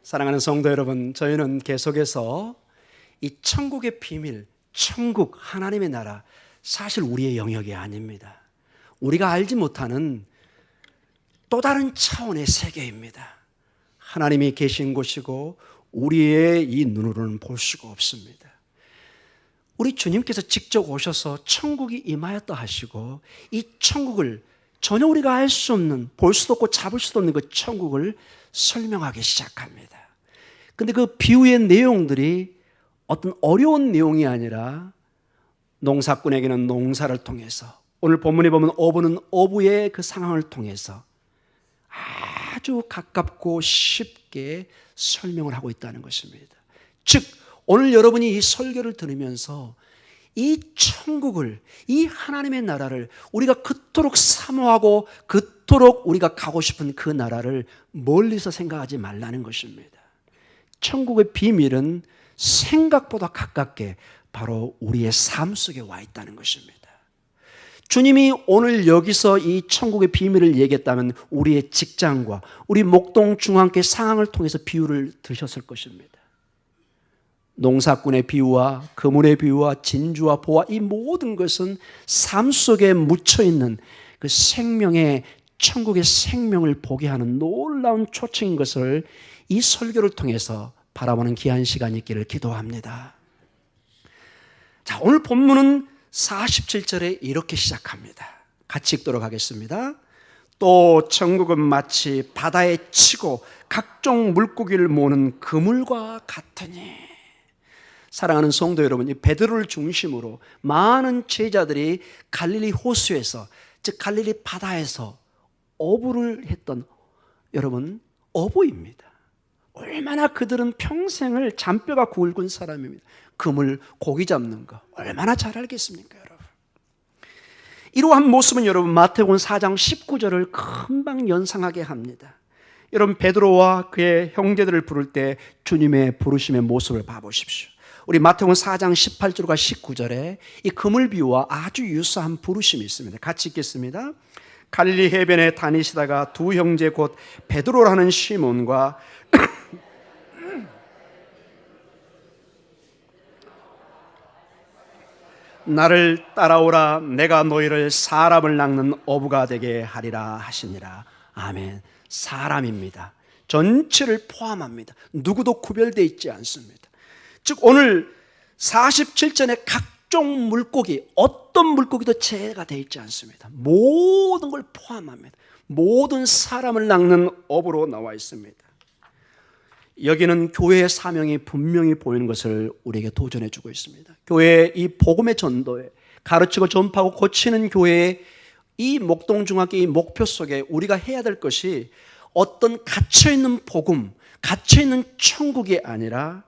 사랑하는 성도 여러분, 저희는 계속해서 이 천국의 비밀, 천국, 하나님의 나라, 사실 우리의 영역이 아닙니다. 우리가 알지 못하는 또 다른 차원의 세계입니다. 하나님이 계신 곳이고 우리의 이 눈으로는 볼 수가 없습니다. 우리 주님께서 직접 오셔서 천국이 임하였다 하시고 이 천국을 전혀 우리가 알 수 없는, 볼 수도 없고 잡을 수도 없는 그 천국을 설명하기 시작합니다. 근데 그 비유의 내용들이 어떤 어려운 내용이 아니라 농사꾼에게는 농사를 통해서, 오늘 본문에 보면 어부는 어부의 그 상황을 통해서 아주 가깝고 쉽게 설명을 하고 있다는 것입니다. 즉 오늘 여러분이 이 설교를 들으면서 이 천국을, 이 하나님의 나라를 우리가 그토록 사모하고 그토록 우리가 가고 싶은 그 나라를 멀리서 생각하지 말라는 것입니다. 천국의 비밀은 생각보다 가깝게 바로 우리의 삶 속에 와 있다는 것입니다. 주님이 오늘 여기서 이 천국의 비밀을 얘기했다면 우리의 직장과 우리 목동 중앙교회 상황을 통해서 비유를 드셨을 것입니다. 농사꾼의 비유와 그물의 비유와 진주와 보화, 이 모든 것은 삶 속에 묻혀있는 그 생명의, 천국의 생명을 보게 하는 놀라운 초청인 것을 이 설교를 통해서 바라보는 귀한 시간이 있기를 기도합니다. 자, 오늘 본문은 47절에 이렇게 시작합니다. 같이 읽도록 하겠습니다. 또 천국은 마치 바다에 치고 각종 물고기를 모으는 그물과 같으니. 사랑하는 성도 여러분, 이 베드로를 중심으로 많은 제자들이 갈릴리 호수에서, 즉 갈릴리 바다에서 어부를 했던, 여러분, 어부입니다. 얼마나 그들은 평생을 잔뼈가 굵은 사람입니다. 그물, 고기 잡는 거 얼마나 잘 알겠습니까, 여러분? 이러한 모습은 여러분 마태복음 4장 19절을 금방 연상하게 합니다. 여러분, 베드로와 그의 형제들을 부를 때 주님의 부르심의 모습을 봐보십시오. 우리 마태복음 4장 18절과 19절에 이 그물 비유와 아주 유사한 부르심이 있습니다. 같이 읽겠습니다. 갈릴리 해변에 다니시다가 두 형제 곧 베드로라는 시몬과 나를 따라오라, 내가 너희를 사람을 낚는 어부가 되게 하리라 하시니라. 아멘. 사람입니다. 전체를 포함합니다. 누구도 구별되어 있지 않습니다. 즉 오늘 47절에 각종 물고기, 어떤 물고기도 제외가 되어 있지 않습니다. 모든 걸 포함합니다. 모든 사람을 낚는 어부로 나와 있습니다. 여기는 교회의 사명이 분명히 보이는 것을 우리에게 도전해 주고 있습니다. 교회의 이 복음의 전도에, 가르치고 전파하고 고치는 교회의 이 목동중학교 의 목표 속에 우리가 해야 될 것이 어떤 갇혀있는 복음, 갇혀있는 천국이 아니라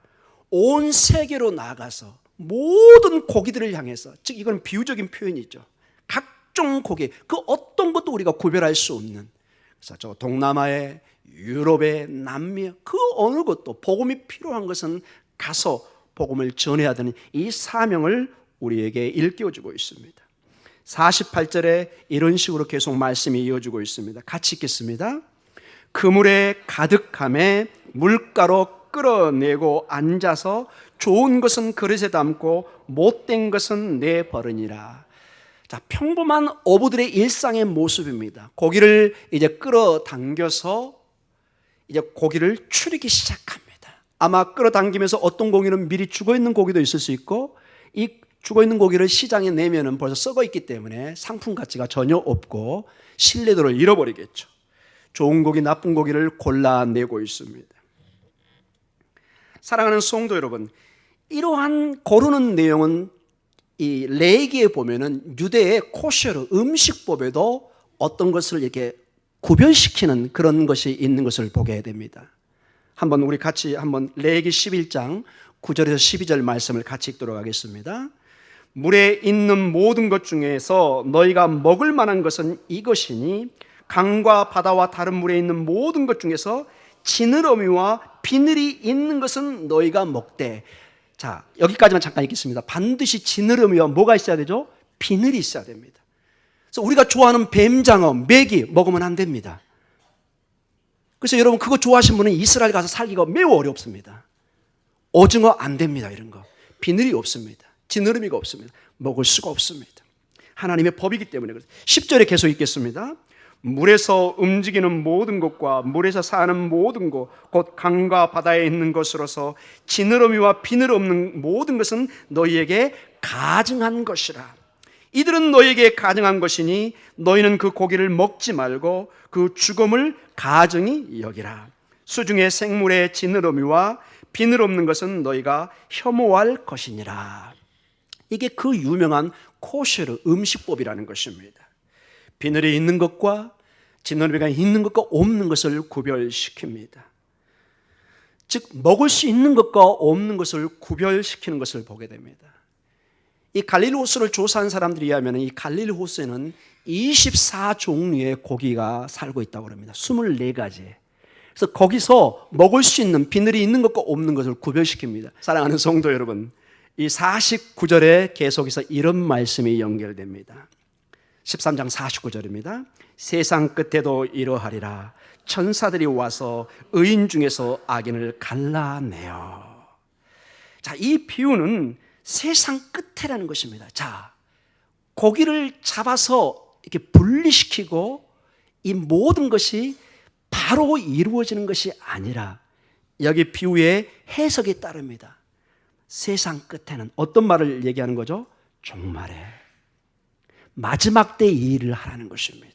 온 세계로 나아가서 모든 고기들을 향해서, 즉 이건 비유적인 표현이죠. 각종 고기, 그 어떤 것도 우리가 구별할 수 없는, 그래서 저 동남아에, 유럽에, 남미에 그 어느 것도 복음이 필요한 것은 가서 복음을 전해야 되는 이 사명을 우리에게 일깨워주고 있습니다. 48절에 이런 식으로 계속 말씀이 이어지고 있습니다. 같이 읽겠습니다. 그물에 가득함에 물가로 끌어내고 앉아서 좋은 것은 그릇에 담고 못된 것은 내버리니라. 자, 평범한 어부들의 일상의 모습입니다. 고기를 이제 끌어당겨서 이제 고기를 추리기 시작합니다. 아마 끌어당기면서 어떤 고기는 미리 죽어있는 고기도 있을 수 있고, 이 죽어있는 고기를 시장에 내면은 벌써 썩어있기 때문에 상품 가치가 전혀 없고 신뢰도를 잃어버리겠죠. 좋은 고기, 나쁜 고기를 골라내고 있습니다. 사랑하는 성도 여러분, 이러한 고르는 내용은 이 레위기에 보면은 유대의 코셔르 음식법에도 어떤 것을 이렇게 구별시키는 그런 것이 있는 것을 보게 됩니다. 한번 우리 같이 한번 레위기 11장 9절에서 12절 말씀을 같이 읽도록 하겠습니다. 물에 있는 모든 것 중에서 너희가 먹을 만한 것은 이것이니 강과 바다와 다른 물에 있는 모든 것 중에서 지느러미와 비늘이 있는 것은 너희가 먹되. 자, 여기까지만 잠깐 읽겠습니다. 반드시 지느러미와 뭐가 있어야 되죠? 비늘이 있어야 됩니다. 그래서 우리가 좋아하는 뱀장어, 메기 먹으면 안 됩니다. 그래서 여러분 그거 좋아하시는 분은 이스라엘 가서 살기가 매우 어렵습니다. 오징어 안 됩니다. 이런 거 비늘이 없습니다. 지느러미가 없습니다. 먹을 수가 없습니다. 하나님의 법이기 때문에. 10절에 계속 읽겠습니다. 물에서 움직이는 모든 것과 물에서 사는 모든 것, 곧 강과 바다에 있는 것으로서 지느러미와 비늘 없는 모든 것은 너희에게 가증한 것이라. 이들은 너희에게 가증한 것이니 너희는 그 고기를 먹지 말고 그 죽음을 가증히 여기라. 수중의 생물의 지느러미와 비늘 없는 것은 너희가 혐오할 것이니라. 이게 그 유명한 코쉐르 음식법이라는 것입니다. 비늘이 있는 것과 지느러미가 있는 것과 없는 것을 구별시킵니다. 즉 먹을 수 있는 것과 없는 것을 구별시키는 것을 보게 됩니다. 이 갈릴리 호수를 조사한 사람들에 의하면 이 갈릴리 호수에는 24종류의 고기가 살고 있다고 합니다. 24가지. 그래서 거기서 먹을 수 있는 비늘이 있는 것과 없는 것을 구별시킵니다. 사랑하는 성도 여러분, 이 49절에 계속해서 이런 말씀이 연결됩니다. 13장 49절입니다. 세상 끝에도 이러하리라. 천사들이 와서 의인 중에서 악인을 갈라내어. 자, 이 비유는 세상 끝에라는 것입니다. 자, 고기를 잡아서 이렇게 분리시키고 이 모든 것이 바로 이루어지는 것이 아니라 여기 비유의 해석에 따릅니다. 세상 끝에는 어떤 말을 얘기하는 거죠? 종말에 마지막 때 이 일을 하라는 것입니다.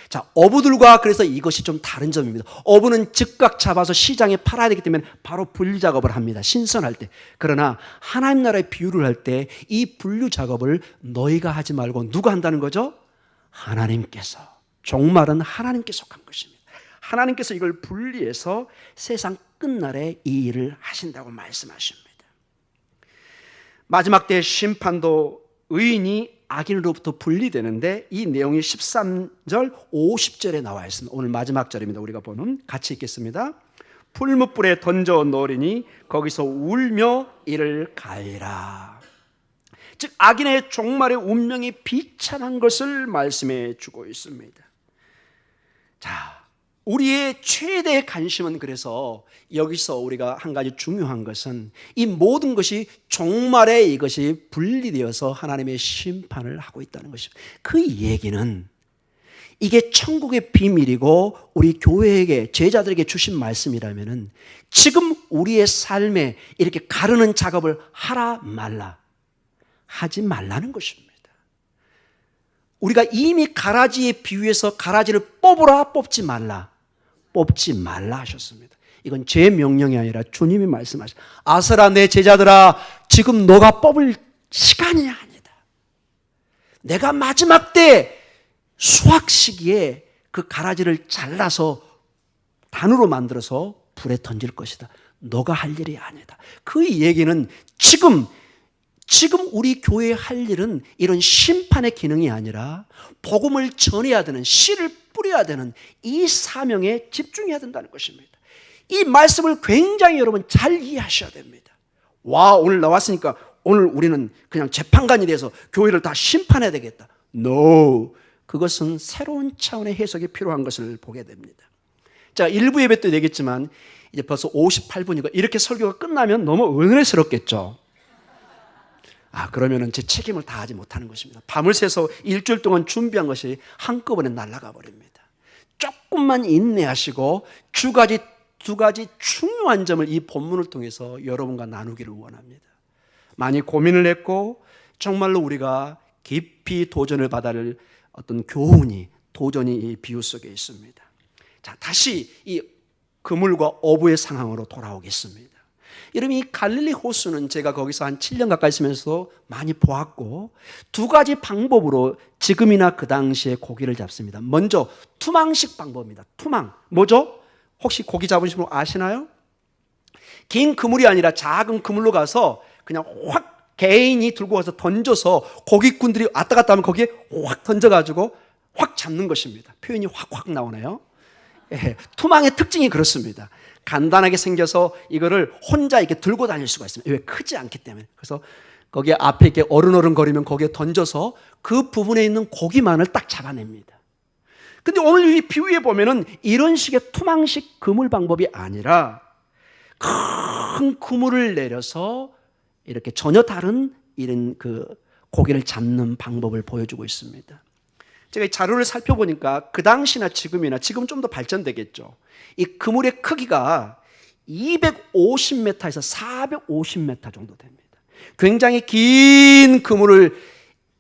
자, 어부들과 그래서 이것이 좀 다른 점입니다. 어부는 즉각 잡아서 시장에 팔아야 되기 때문에 바로 분리 작업을 합니다. 신선할 때. 그러나 하나님 나라의 비유를 할 때 이 분류 작업을 너희가 하지 말고 누가 한다는 거죠? 하나님께서. 종말은 하나님께서 한 것입니다. 하나님께서 이걸 분리해서 세상 끝날에 이 일을 하신다고 말씀하십니다. 마지막 때의 심판도 의인이 악인으로부터 분리되는데 이 내용이 13절 50절에 나와 있습니다. 오늘 마지막 절입니다. 우리가 보는 같이 읽겠습니다. 풀무불에 던져 넣으리니 거기서 울며 이를 가리라. 즉 악인의 종말의 운명이 비참한 것을 말씀해 주고 있습니다. 자, 우리의 최대의 관심은 그래서 여기서 우리가 한 가지 중요한 것은 이 모든 것이 종말에 이것이 분리되어서 하나님의 심판을 하고 있다는 것입니다. 그 얘기는 이게 천국의 비밀이고 우리 교회에게 제자들에게 주신 말씀이라면은 지금 우리의 삶에 이렇게 가르는 작업을 하라 말라 하지 말라는 것입니다. 우리가 이미 가라지에 비유해서 가라지를 뽑으라 뽑지 말라 하셨습니다. 이건 제 명령이 아니라 주님이 말씀하셨습니다. 아스라 내 제자들아, 지금 너가 뽑을 시간이 아니다. 내가 마지막 때 수확 시기에 그 가라지를 잘라서 단으로 만들어서 불에 던질 것이다. 너가 할 일이 아니다. 그 얘기는 지금 우리 교회에 할 일은 이런 심판의 기능이 아니라 복음을 전해야 되는, 씨를 뿌려야 되는 이 사명에 집중해야 된다는 것입니다. 이 말씀을 굉장히 여러분 잘 이해하셔야 됩니다. 와, 오늘 나왔으니까 오늘 우리는 그냥 재판관이 돼서 교회를 다 심판해야 되겠다. No, 그것은 새로운 차원의 해석이 필요한 것을 보게 됩니다. 자, 일부 예배 때 얘기했지만 이제 벌써 58분이고 이렇게 설교가 끝나면 너무 은혜스럽겠죠. 그러면은 제 책임을 다하지 못하는 것입니다. 밤을 새서 일주일 동안 준비한 것이 한꺼번에 날아가 버립니다. 조금만 인내하시고 두 가지 중요한 점을 이 본문을 통해서 여러분과 나누기를 원합니다. 많이 고민을 했고 정말로 우리가 깊이 도전을 받아야 할 어떤 도전이 이 비유 속에 있습니다. 자, 다시 이 그물과 어부의 상황으로 돌아오겠습니다. 여러분, 이 갈릴리 호수는 제가 거기서 한 7년 가까이 있으면서 많이 보았고 두 가지 방법으로 지금이나 그 당시에 고기를 잡습니다. 먼저 투망식 방법입니다. 투망 뭐죠? 혹시 고기 잡으신 분 아시나요? 긴 그물이 아니라 작은 그물로 가서 그냥 확 개인이 들고 가서 던져서 고기꾼들이 왔다 갔다 하면 거기에 확 던져가지고 확 잡는 것입니다. 표현이 확 나오네요. 예, 투망의 특징이 그렇습니다. 간단하게 생겨서 이거를 혼자 이렇게 들고 다닐 수가 있습니다. 왜? 크지 않기 때문에. 그래서 거기에 앞에 이렇게 어른거리면 거기에 던져서 그 부분에 있는 고기만을 딱 잡아냅니다. 근데 오늘 이 비유에 보면은 이런 식의 투망식 그물 방법이 아니라 큰 그물을 내려서 이렇게 전혀 다른 이런 그 고기를 잡는 방법을 보여주고 있습니다. 제가 이 자료를 살펴보니까 그 당시나 지금이나 지금은 좀 더 발전되겠죠. 이 그물의 크기가 250m에서 450m 정도 됩니다. 굉장히 긴 그물을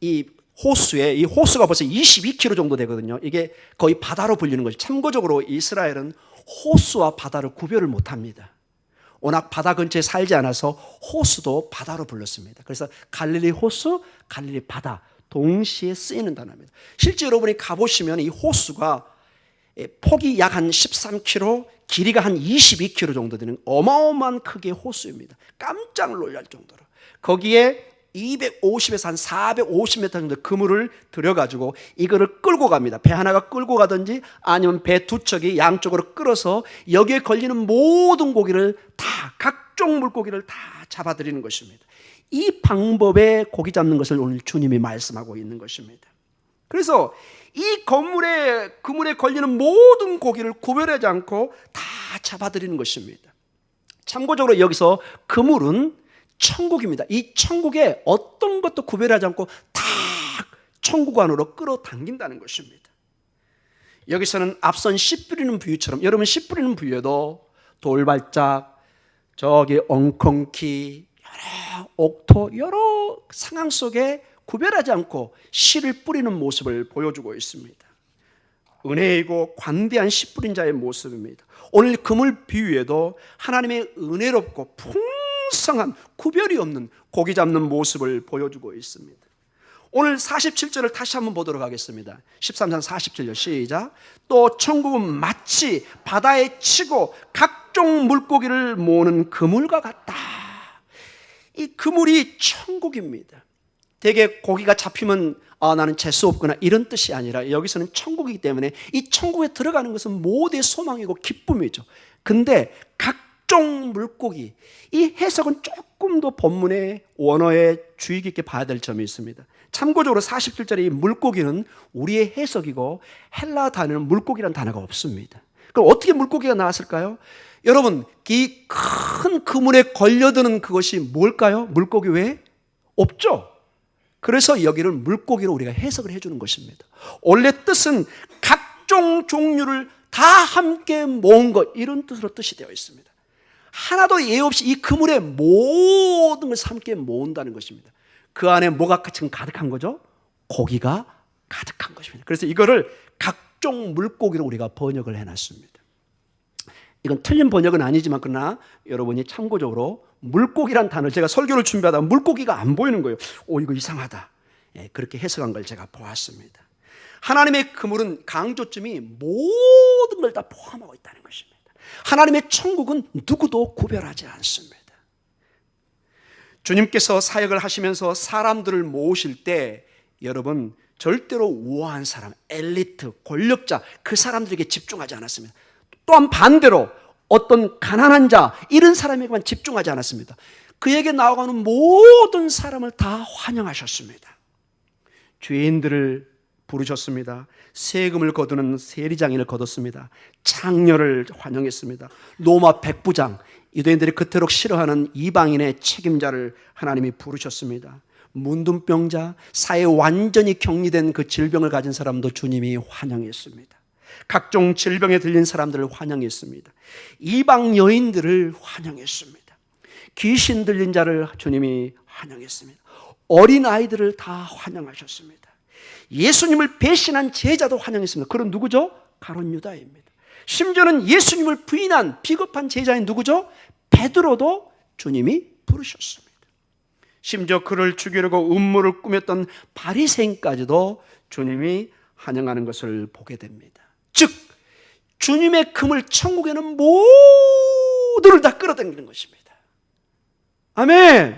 이 호수가 벌써 22km 정도 되거든요. 이게 거의 바다로 불리는 거죠. 참고적으로 이스라엘은 호수와 바다를 구별을 못합니다. 워낙 바다 근처에 살지 않아서 호수도 바다로 불렀습니다. 그래서 갈릴리 호수, 갈릴리 바다 동시에 쓰이는 단어입니다. 실제 여러분이 가보시면 이 호수가 폭이 약 한 13km, 길이가 한 22km 정도 되는 어마어마한 크기의 호수입니다. 깜짝 놀랄 정도로. 거기에 250에서 한 450m 정도 그물을 들여가지고 이거를 끌고 갑니다. 배 하나가 끌고 가든지 아니면 배 두 척이 양쪽으로 끌어서 여기에 걸리는 모든 고기를 다, 각종 물고기를 다 잡아들이는 것입니다. 이 방법에 고기 잡는 것을 오늘 주님이 말씀하고 있는 것입니다. 그래서 이 그물에 걸리는 모든 고기를 구별하지 않고 다 잡아들이는 것입니다. 참고적으로 여기서 그물은 천국입니다. 이 천국에 어떤 것도 구별하지 않고 다 천국 안으로 끌어당긴다는 것입니다. 여기서는 앞선 씨 뿌리는 비유처럼 여러분 씨 뿌리는 비유에도 돌발작, 저기 엉겅퀴, 여러 옥토, 여러 상황 속에 구별하지 않고 씨를 뿌리는 모습을 보여주고 있습니다. 은혜이고 관대한 씨 뿌린 자의 모습입니다. 오늘 그물 비유에도 하나님의 은혜롭고 풍성한 구별이 없는 고기 잡는 모습을 보여주고 있습니다. 오늘 47절을 다시 한번 보도록 하겠습니다. 13장 47절 시작. 또 천국은 마치 바다에 치고 각종 물고기를 모으는 그물과 같다. 이 그물이 천국입니다. 대개 고기가 잡히면 나는 재수 없구나 이런 뜻이 아니라 여기서는 천국이기 때문에 이 천국에 들어가는 것은 모두의 소망이고 기쁨이죠. 근데 각종 물고기, 이 해석은 조금 더 본문의 원어에 주의 깊게 봐야 될 점이 있습니다. 참고적으로 47절의 이 물고기는 우리의 해석이고 헬라 단어는 물고기라는 단어가 없습니다. 그럼 어떻게 물고기가 나왔을까요? 여러분, 이 큰 그물에 걸려드는 그것이 뭘까요? 물고기 외에 없죠. 그래서 여기를 물고기로 우리가 해석을 해주는 것입니다. 원래 뜻은 각종 종류를 다 함께 모은 것, 이런 뜻으로 뜻이 되어 있습니다. 하나도 예외 없이 이 그물에 모든 것을 함께 모은다는 것입니다. 그 안에 뭐가 지금 가득한 거죠? 고기가 가득한 것입니다. 그래서 이거를 각종 물고기로 우리가 번역을 해놨습니다. 이건 틀린 번역은 아니지만 그러나 여러분이 참고적으로 물고기란 단어를 제가 설교를 준비하다 물고기가 안 보이는 거예요. 이거 이상하다. 그렇게 해석한 걸 제가 보았습니다. 하나님의 그물은 강조점이 모든 걸 다 포함하고 있다는 것입니다. 하나님의 천국은 누구도 구별하지 않습니다. 주님께서 사역을 하시면서 사람들을 모으실 때 여러분 절대로 우아한 사람, 엘리트, 권력자 그 사람들에게 집중하지 않았습니다. 또한 반대로 어떤 가난한 자 이런 사람에게만 집중하지 않았습니다. 그에게 나아가는 모든 사람을 다 환영하셨습니다. 죄인들을 부르셨습니다. 세금을 거두는 세리장인을 거뒀습니다. 창녀를 환영했습니다. 로마 백부장, 유대인들이 그토록 싫어하는 이방인의 책임자를 하나님이 부르셨습니다. 문둥병자, 사회에 완전히 격리된 그 질병을 가진 사람도 주님이 환영했습니다. 각종 질병에 들린 사람들을 환영했습니다. 이방 여인들을 환영했습니다. 귀신 들린 자를 주님이 환영했습니다. 어린 아이들을 다 환영하셨습니다. 예수님을 배신한 제자도 환영했습니다. 그건 누구죠? 가룟 유다입니다. 심지어는 예수님을 부인한 비겁한 제자인 누구죠? 베드로도 주님이 부르셨습니다. 심지어 그를 죽이려고 음모를 꾸몄던 바리새인까지도 주님이 환영하는 것을 보게 됩니다. 즉 주님의 그물 천국에는 모두를 다 끌어당기는 것입니다. 아멘.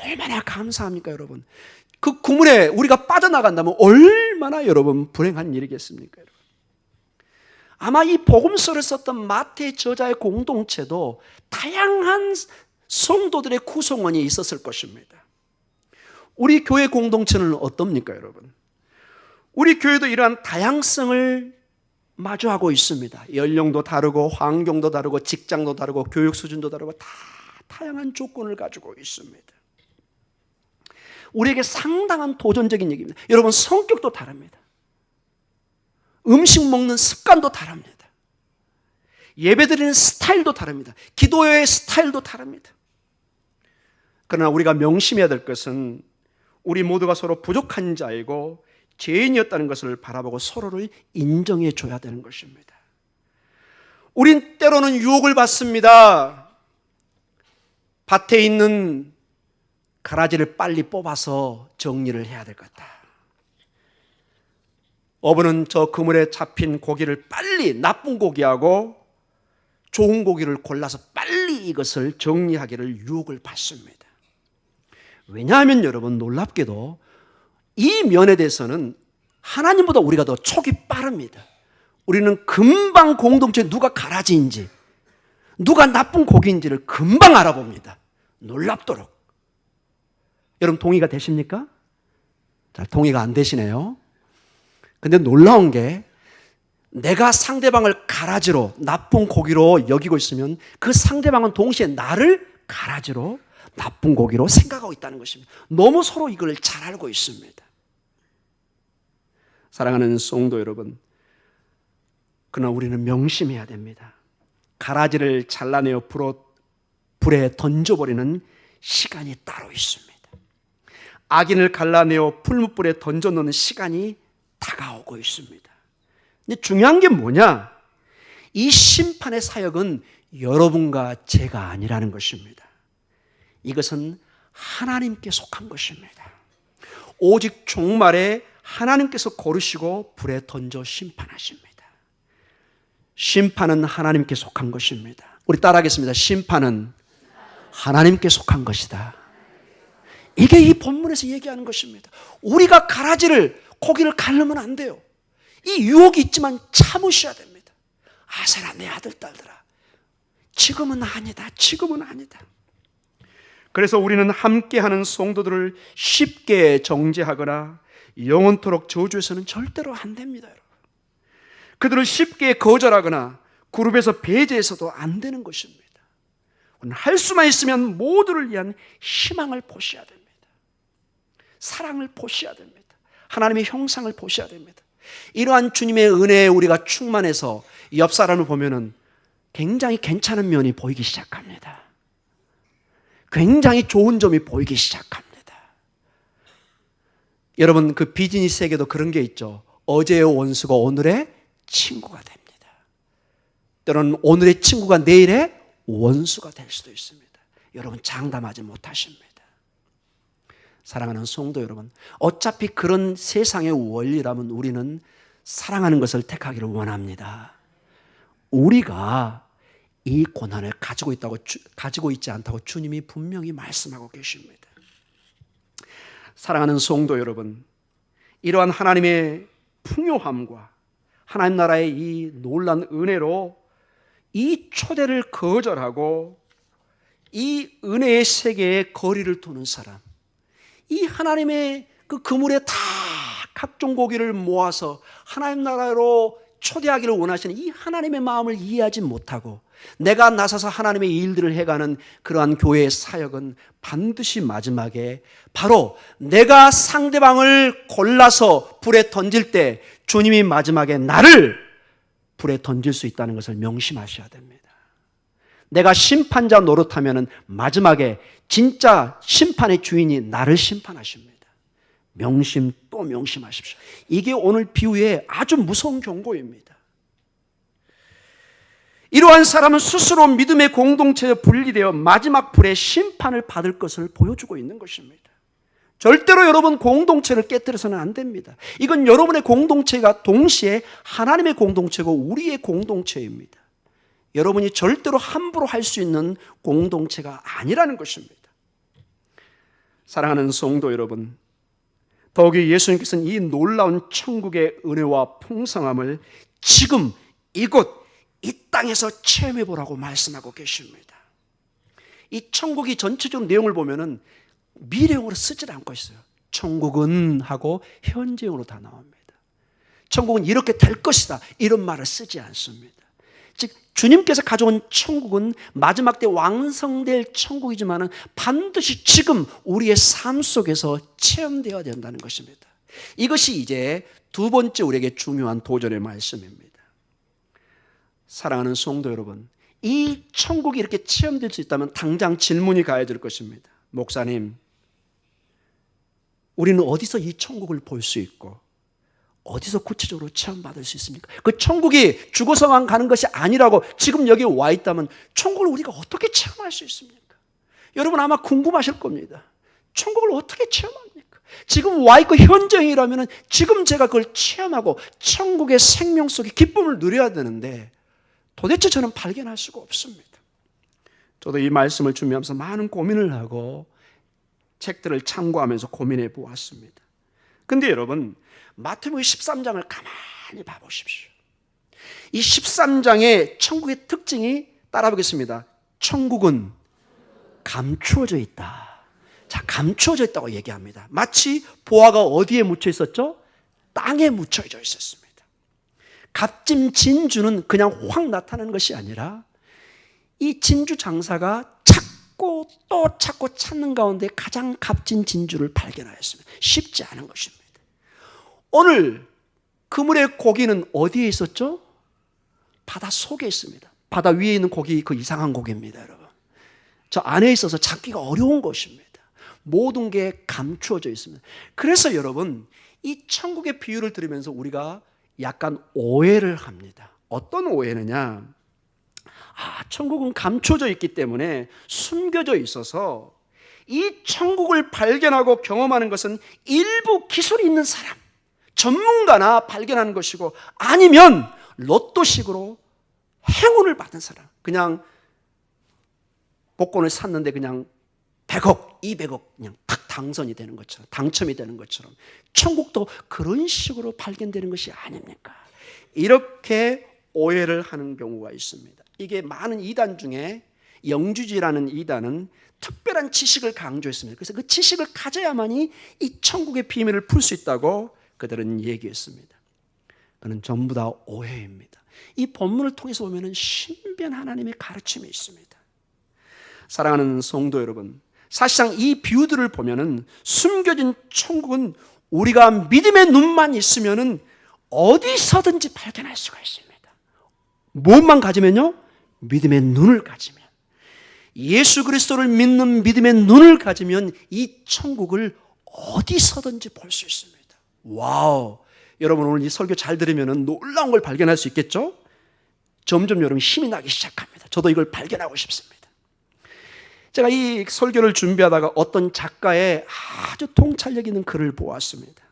얼마나 감사합니까 여러분. 그 그물에 우리가 빠져나간다면 얼마나 여러분 불행한 일이겠습니까 여러분. 아마 이 복음서를 썼던 마태 저자의 공동체도 다양한 성도들의 구성원이 있었을 것입니다. 우리 교회 공동체는 어떻습니까 여러분? 우리 교회도 이러한 다양성을 마주하고 있습니다. 연령도 다르고 환경도 다르고 직장도 다르고 교육 수준도 다르고 다 다양한 조건을 가지고 있습니다. 우리에게 상당한 도전적인 얘기입니다. 여러분, 성격도 다릅니다. 음식 먹는 습관도 다릅니다. 예배드리는 스타일도 다릅니다. 기도의 스타일도 다릅니다. 그러나 우리가 명심해야 될 것은 우리 모두가 서로 부족한 자이고 죄인이었다는 것을 바라보고 서로를 인정해 줘야 되는 것입니다. 우린 때로는 유혹을 받습니다. 밭에 있는 가라지를 빨리 뽑아서 정리를 해야 될 것 같다. 어부는 저 그물에 잡힌 고기를 빨리 나쁜 고기하고 좋은 고기를 골라서 빨리 이것을 정리하기를 유혹을 받습니다. 왜냐하면 여러분, 놀랍게도 이 면에 대해서는 하나님보다 우리가 더 촉이 빠릅니다. 우리는 금방 공동체 누가 가라지인지 누가 나쁜 고기인지를 금방 알아봅니다. 놀랍도록. 여러분, 동의가 되십니까? 잘 동의가 안 되시네요. 근데 놀라운 게 내가 상대방을 가라지로 나쁜 고기로 여기고 있으면 그 상대방은 동시에 나를 가라지로 나쁜 고기로 생각하고 있다는 것입니다. 너무 서로 이걸 잘 알고 있습니다. 사랑하는 성도 여러분, 그러나 우리는 명심해야 됩니다. 가라지를 잘라내어 불에 던져버리는 시간이 따로 있습니다. 악인을 갈라내어 풀무불에 던져놓는 시간이 다가오고 있습니다. 근데 중요한 게 뭐냐? 이 심판의 사역은 여러분과 제가 아니라는 것입니다. 이것은 하나님께 속한 것입니다. 오직 종말에 하나님께서 고르시고 불에 던져 심판하십니다. 심판은 하나님께 속한 것입니다. 우리 따라하겠습니다. 심판은 하나님께 속한 것이다. 이게 이 본문에서 얘기하는 것입니다. 우리가 고기를 가르면 안 돼요. 이 유혹이 있지만 참으셔야 됩니다. 아세라, 내 아들, 딸들아, 지금은 아니다. 지금은 아니다. 그래서 우리는 함께하는 성도들을 쉽게 정죄하거나 영원토록 저주해서는 절대로 안 됩니다. 여러분. 그들을 쉽게 거절하거나 그룹에서 배제해서도 안 되는 것입니다. 우리는 할 수만 있으면 모두를 위한 희망을 보셔야 됩니다. 사랑을 보셔야 됩니다. 하나님의 형상을 보셔야 됩니다. 이러한 주님의 은혜에 우리가 충만해서 옆 사람을 보면은 굉장히 괜찮은 면이 보이기 시작합니다. 굉장히 좋은 점이 보이기 시작합니다. 여러분, 그 비즈니스에게도 그런 게 있죠. 어제의 원수가 오늘의 친구가 됩니다. 때로는 오늘의 친구가 내일의 원수가 될 수도 있습니다. 여러분, 장담하지 못하십니다. 사랑하는 성도 여러분, 어차피 그런 세상의 원리라면 우리는 사랑하는 것을 택하기를 원합니다. 우리가 이 고난을 가지고 있지 않다고 주님이 분명히 말씀하고 계십니다. 사랑하는 성도 여러분, 이러한 하나님의 풍요함과 하나님 나라의 이 놀라운 은혜로 이 초대를 거절하고 이 은혜의 세계에 거리를 두는 사람, 이 하나님의 그 그물에 다 각종 고기를 모아서 하나님 나라로 초대하기를 원하시는 이 하나님의 마음을 이해하지 못하고 내가 나서서 하나님의 일들을 해가는 그러한 교회의 사역은 반드시 마지막에 바로 내가 상대방을 골라서 불에 던질 때 주님이 마지막에 나를 불에 던질 수 있다는 것을 명심하셔야 됩니다. 내가 심판자 노릇하면 마지막에 진짜 심판의 주인이 나를 심판하십니다. 명심 또 명심하십시오. 이게 오늘 비유의 아주 무서운 경고입니다. 이러한 사람은 스스로 믿음의 공동체에 분리되어 마지막 불의 심판을 받을 것을 보여주고 있는 것입니다. 절대로 여러분 공동체를 깨뜨려서는 안 됩니다. 이건 여러분의 공동체가 동시에 하나님의 공동체고 우리의 공동체입니다. 여러분이 절대로 함부로 할 수 있는 공동체가 아니라는 것입니다. 사랑하는 성도 여러분, 더욱이 예수님께서는 이 놀라운 천국의 은혜와 풍성함을 지금 이곳 이 땅에서 체험해 보라고 말씀하고 계십니다. 이 천국이 전체적인 내용을 보면은 미래형으로 쓰질 않고 있어요. 천국은 하고 현재형으로 다 나옵니다. 천국은 이렇게 될 것이다, 이런 말을 쓰지 않습니다. 즉 주님께서 가져온 천국은 마지막 때 완성될 천국이지만 반드시 지금 우리의 삶 속에서 체험되어야 된다는 것입니다. 이것이 이제 두 번째 우리에게 중요한 도전의 말씀입니다. 사랑하는 성도 여러분, 이 천국이 이렇게 체험될 수 있다면 당장 질문이 가야 될 것입니다. 목사님, 우리는 어디서 이 천국을 볼 수 있고 어디서 구체적으로 체험받을 수 있습니까? 그 천국이 죽어서만 가는 것이 아니라고 지금 여기 와 있다면 천국을 우리가 어떻게 체험할 수 있습니까? 여러분 아마 궁금하실 겁니다. 천국을 어떻게 체험합니까? 지금 와 있고 현장이라면 지금 제가 그걸 체험하고 천국의 생명 속의 기쁨을 누려야 되는데 도대체 저는 발견할 수가 없습니다. 저도 이 말씀을 준비하면서 많은 고민을 하고 책들을 참고하면서 고민해 보았습니다. 근데 여러분, 마태복음 13장을 가만히 봐보십시오. 이 13장의 천국의 특징이 따라 보겠습니다. 천국은 감추어져 있다. 자, 감추어져 있다고 얘기합니다. 마치 보화가 어디에 묻혀 있었죠? 땅에 묻혀져 있었습니다. 값진 진주는 그냥 확 나타나는 것이 아니라 이 진주 장사가 찾고 또 찾고 찾는 가운데 가장 값진 진주를 발견하였습니다. 쉽지 않은 것입니다. 오늘 그물의 고기는 어디에 있었죠? 바다 속에 있습니다. 바다 위에 있는 고기, 그 이상한 고기입니다, 여러분. 저 안에 있어서 잡기가 어려운 것입니다. 모든 게 감추어져 있습니다. 그래서 여러분, 이 천국의 비유를 들으면서 우리가 약간 오해를 합니다. 어떤 오해느냐? 천국은 감춰져 있기 때문에 숨겨져 있어서 이 천국을 발견하고 경험하는 것은 일부 기술이 있는 사람, 전문가나 발견하는 것이고, 아니면 로또식으로 행운을 받은 사람, 그냥 복권을 샀는데 그냥 100억, 200억 그냥 탁 당선이 되는 것처럼, 당첨이 되는 것처럼 천국도 그런 식으로 발견되는 것이 아닙니까? 이렇게 오해를 하는 경우가 있습니다. 이게 많은 이단 중에 영주지라는 이단은 특별한 지식을 강조했습니다. 그래서 그 지식을 가져야만이 이 천국의 비밀을 풀 수 있다고 그들은 얘기했습니다. 그는 전부 다 오해입니다. 이 본문을 통해서 보면 신비한 하나님의 가르침이 있습니다. 사랑하는 성도 여러분, 사실상 이 비유들을 보면 숨겨진 천국은 우리가 믿음의 눈만 있으면 어디서든지 발견할 수가 있습니다. 무엇만 가지면요? 믿음의 눈을 가지면, 예수 그리스도를 믿는 믿음의 눈을 가지면 이 천국을 어디서든지 볼 수 있습니다. 와우! 여러분 오늘 이 설교 잘 들으면 놀라운 걸 발견할 수 있겠죠? 점점 여러분 힘이 나기 시작합니다. 저도 이걸 발견하고 싶습니다. 제가 이 설교를 준비하다가 어떤 작가의 아주 통찰력 있는 글을 보았습니다.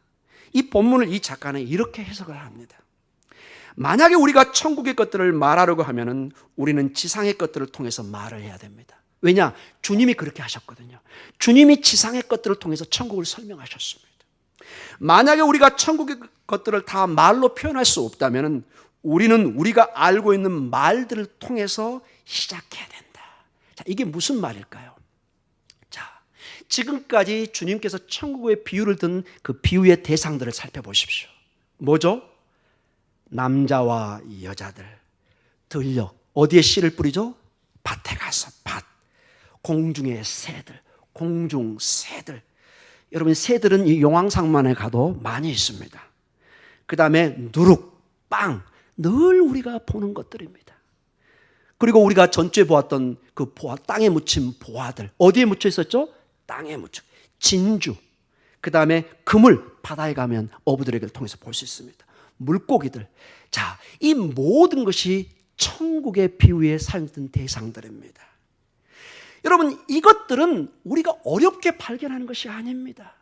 이 본문을 이 작가는 이렇게 해석을 합니다. 만약에 우리가 천국의 것들을 말하려고 하면 우리는 지상의 것들을 통해서 말을 해야 됩니다. 왜냐? 주님이 그렇게 하셨거든요. 주님이 지상의 것들을 통해서 천국을 설명하셨습니다. 만약에 우리가 천국의 것들을 다 말로 표현할 수 없다면 우리는 우리가 알고 있는 말들을 통해서 시작해야 된다. 자, 이게 무슨 말일까요? 자, 지금까지 주님께서 천국의 비유를 든 그 비유의 대상들을 살펴보십시오. 뭐죠? 남자와 여자들, 들녘, 어디에 씨를 뿌리죠? 밭에 가서 밭, 공중의 새들, 공중 새들. 여러분 새들은 이 용왕상만에 가도 많이 있습니다. 그 다음에 누룩, 빵, 늘 우리가 보는 것들입니다. 그리고 우리가 전주에 보았던 그 보화, 땅에 묻힌 보화들, 어디에 묻혀 있었죠? 땅에 묻혀. 진주, 그 다음에 그물, 바다에 가면 어부들에게 통해서 볼 수 있습니다. 물고기들. 자, 이 모든 것이 천국의 비유에 살던 대상들입니다. 여러분, 이것들은 우리가 어렵게 발견하는 것이 아닙니다.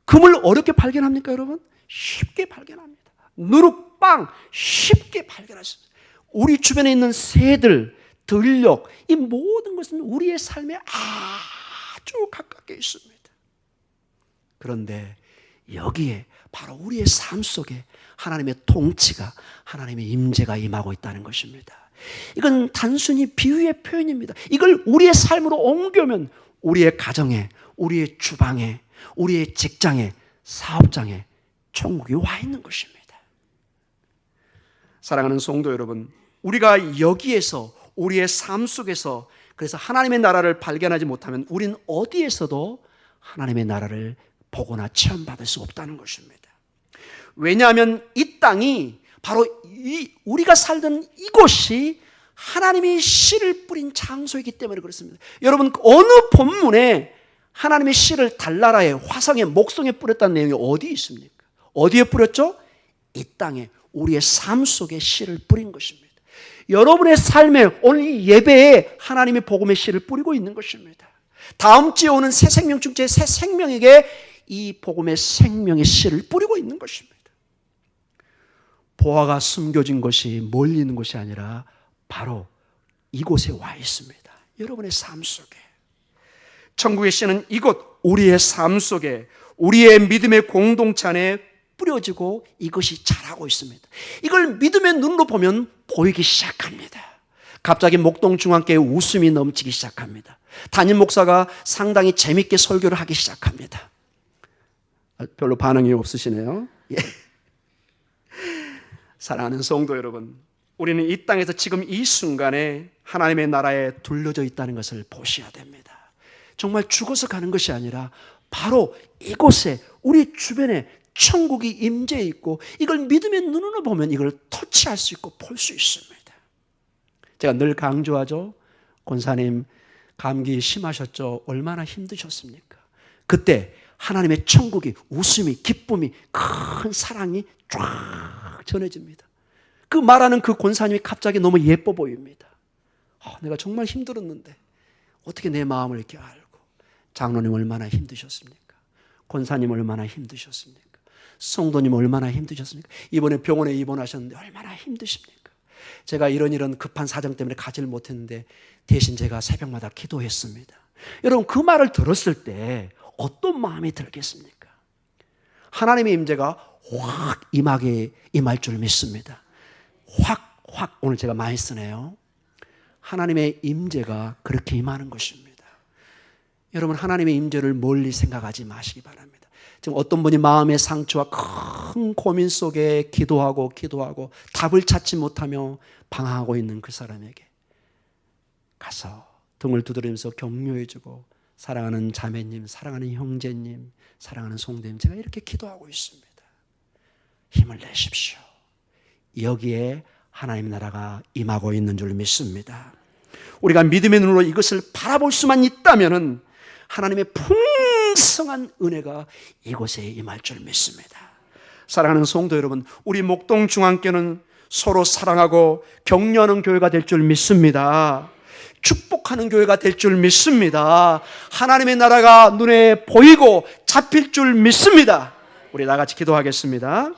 금을 어렵게 발견합니까, 여러분? 쉽게 발견합니다. 누룩빵 쉽게 발견할 수 있습니다. 우리 주변에 있는 새들, 들녘, 이 모든 것은 우리의 삶에 아주 가깝게 있습니다. 그런데 여기에 바로 우리의 삶 속에 하나님의 통치가, 하나님의 임재가 임하고 있다는 것입니다. 이건 단순히 비유의 표현입니다. 이걸 우리의 삶으로 옮겨면 우리의 가정에, 우리의 주방에, 우리의 직장에, 사업장에 천국이 와 있는 것입니다. 사랑하는 성도 여러분, 우리가 여기에서 우리의 삶 속에서 그래서 하나님의 나라를 발견하지 못하면 우린 어디에서도 하나님의 나라를 보거나 체험받을 수 없다는 것입니다. 왜냐하면 이 땅이 바로 우리가 살던 이곳이 하나님이 씨를 뿌린 장소이기 때문에 그렇습니다. 여러분, 어느 본문에 하나님의 씨를 달나라에, 화성에, 목성에 뿌렸다는 내용이 어디 있습니까? 어디에 뿌렸죠? 이 땅에, 우리의 삶 속에 씨를 뿌린 것입니다. 여러분의 삶에, 오늘 이 예배에 하나님의 복음의 씨를 뿌리고 있는 것입니다. 다음 주에 오는 새 생명 축제의 새 생명에게 이 복음의 생명의 씨를 뿌리고 있는 것입니다. 보화가 숨겨진 것이 멀리 있는 것이 아니라 바로 이곳에 와 있습니다. 여러분의 삶 속에. 천국의 씨는 이곳 우리의 삶 속에, 우리의 믿음의 공동체 안에 뿌려지고 이것이 자라고 있습니다. 이걸 믿음의 눈으로 보면 보이기 시작합니다. 갑자기 목동중앙교회 웃음이 넘치기 시작합니다. 담임 목사가 상당히 재밌게 설교를 하기 시작합니다. 별로 반응이 없으시네요. 예. 사랑하는 성도 여러분, 우리는 이 땅에서 지금 이 순간에 하나님의 나라에 둘러져 있다는 것을 보셔야 됩니다. 정말 죽어서 가는 것이 아니라 바로 이곳에, 우리 주변에 천국이 임재해 있고 이걸 믿음의 눈으로 보면 이걸 터치할 수 있고 볼 수 있습니다. 제가 늘 강조하죠. 권사님 감기 심하셨죠? 얼마나 힘드셨습니까? 그때 하나님의 천국이, 웃음이, 기쁨이, 큰 사랑이 쫙 전해집니다. 그 말하는 그 권사님이 갑자기 너무 예뻐 보입니다. 내가 정말 힘들었는데 어떻게 내 마음을 이렇게 알고. 장로님 얼마나 힘드셨습니까? 권사님 얼마나 힘드셨습니까? 성도님 얼마나 힘드셨습니까? 이번에 병원에 입원하셨는데 얼마나 힘드십니까? 제가 이런 급한 사정 때문에 가지를 못했는데 대신 제가 새벽마다 기도했습니다. 여러분, 그 말을 들었을 때 어떤 마음이 들겠습니까? 하나님의 임재가 확 임할 줄 믿습니다. 확, 오늘 제가 많이 쓰네요. 하나님의 임재가 그렇게 임하는 것입니다. 여러분, 하나님의 임재를 멀리 생각하지 마시기 바랍니다. 지금 어떤 분이 마음의 상처와 큰 고민 속에 기도하고 답을 찾지 못하며 방황하고 있는 그 사람에게 가서 등을 두드리면서 격려해주고, 사랑하는 자매님, 사랑하는 형제님, 사랑하는 성도님, 제가 이렇게 기도하고 있습니다. 힘을 내십시오. 여기에 하나님 나라가 임하고 있는 줄 믿습니다. 우리가 믿음의 눈으로 이것을 바라볼 수만 있다면 하나님의 풍성한 은혜가 이곳에 임할 줄 믿습니다. 사랑하는 성도 여러분, 우리 목동중앙교회는 서로 사랑하고 격려하는 교회가 될 줄 믿습니다. 축복하는 교회가 될 줄 믿습니다. 하나님의 나라가 눈에 보이고 잡힐 줄 믿습니다. 우리 다 같이 기도하겠습니다.